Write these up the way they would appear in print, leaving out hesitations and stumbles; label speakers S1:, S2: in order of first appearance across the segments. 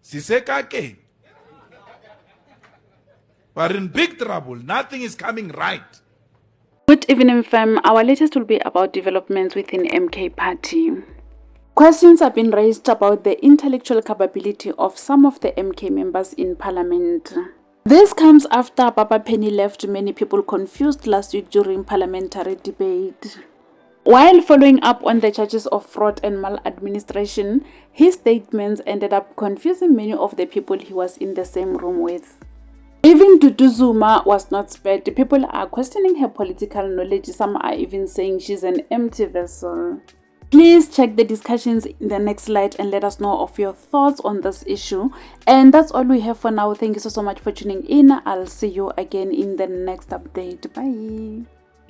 S1: Sisekake. We're in big trouble. Nothing is coming right.
S2: Good evening, fam. Our latest will be about developments within MK party. Questions have been raised about the intellectual capability of some of the MK members in parliament. This comes after Baba Penny left many people confused last week during parliamentary debate. While following up on the charges of fraud and maladministration, his statements ended up confusing many of the people he was in the same room with. Even Zuma was not spared. People are questioning her political knowledge. Some are even saying she's an empty vessel. Please check the discussions in the next slide and let us know of your thoughts on this issue. And that's all we have for now. Thank you so much for tuning in. I'll see you again in the next update. Bye.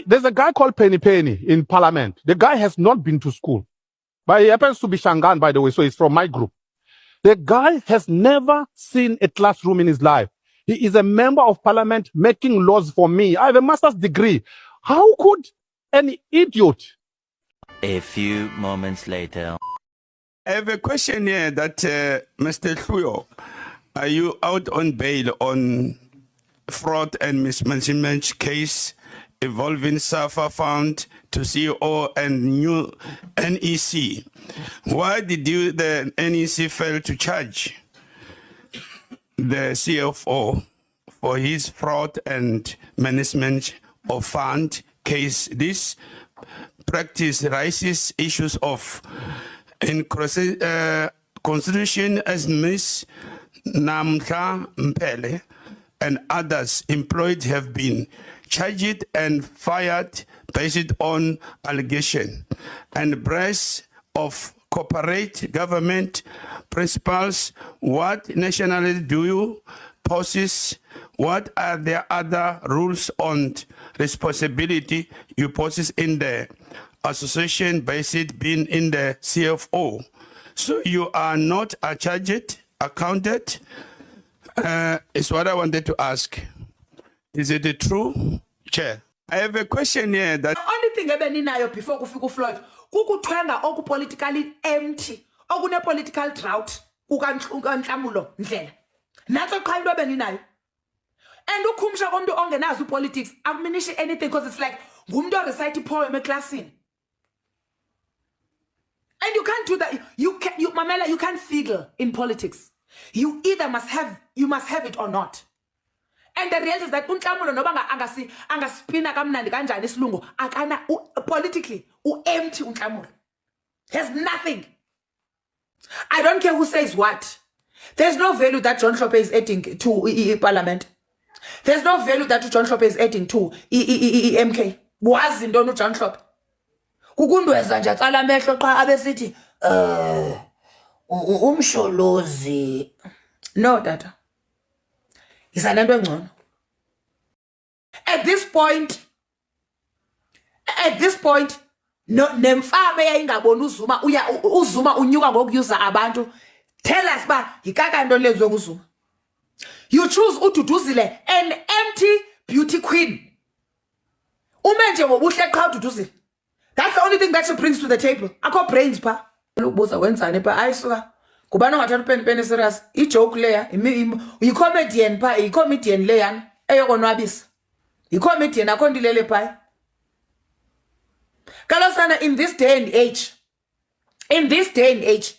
S3: There's a guy called Penny in Parliament. The guy has not been to school, but he happens to be Shangan, by the way, so he's from my group. The guy has never seen a classroom in his life. He is a member of Parliament making laws for me. I have a master's degree. How could an idiot?
S4: A few moments later.
S5: I have a question here that Mr. Hluyo, are you out on bail on fraud and mismanagement case involving SAFA Fund to CEO and new NEC? Why did the NEC fail to charge the CFO for his fraud and management of fund case? This practice raises issues of constitution as Ms. Namhla Mpele and others employed have been charged and fired based on allegation and breach of corporate government principles. What nationality do you possess? What are the other rules on responsibility you possess in the association based being in the CFO? So you are not charged, accounted, is what I wanted to ask. Is it true, Chair? I have a question here that...
S6: The only thing ebeninayo before kufika uFloyd kukuthenga oku politically empty okune political drought ukaNhlamulo Ndlela. Natso qha into ebeninayo. And ukhumsha komuntu ongenazi politics akuminishi anything because it's like ngumuntu o recite poem eclassini. And you can't do that. Mamela, you can't figure in politics. You either must have it or not. And the reality is that uNhlamulo noba angaspina kamnandi kanjani isilungu akana politically empty uNhlamulo. There's nothing. I don't care who says what. There's no value that John Hlophe is adding to Parliament. There's no value that John Hlophe is adding to MK. Wazi ntoni uJohn Hlophe? Kukundweza nje aqala amehlo xa abesithi umsholozi. No, Tata. Isanento engcono. At this point, no nemfame yayingabona uZuma unyuka ngokuyuza abantu. Tell us ba yikaka into lezwe nguZuma. You choose uDuduzile, an empty beauty queen. Umenje ngobuhle qha uDuduzile. That's the only thing that she brings to the table. Akho brains pa. Ubuza wenzani pa ayisuka. Kubana ungathatha pen serious. I joke leya, I comedian pa, I comedian leya eyokonwabisa. I comedian akondilele pa. Kalosana, in this day and age,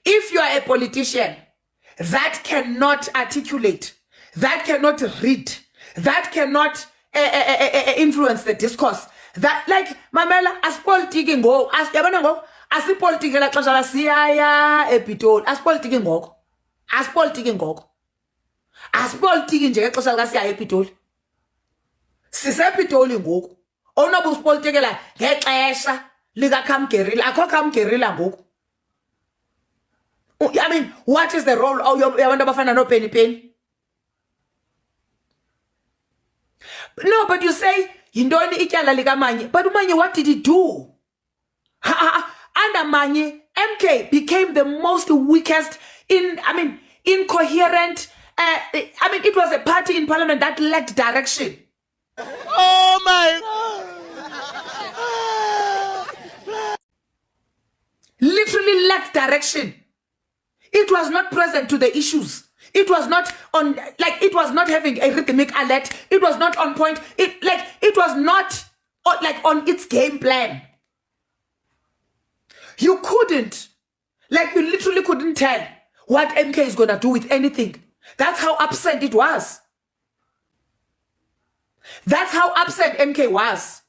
S6: if you are a politician that cannot articulate, that cannot read, that cannot influence the discourse, that like Mamela aspolitiki ngo yabona ngo asipolitiki la xesha la siyaya ePitoli aspolitiki nje ngexesha la siyaya ePitoli sisePitoli ngoku onobu usipolitikela ngexesha lika Kamgerila akho Kamgerila ngoku. I mean, what is the role of yabantu abafana no Penny? No, but you say yindoni ityala lika Manye, but Manye, what did he do? Under Manye, MK became the most weakest incoherent. It was a party in Parliament that lacked direction.
S3: Oh my God!
S6: Literally lacked direction. It was not present to the issues. It was not on, like, it was not having a rhythmic alert. It was not on point. It was not on its game plan. You couldn't, you literally couldn't tell what MK is going to do with anything. That's how absent it was. That's how absent MK was.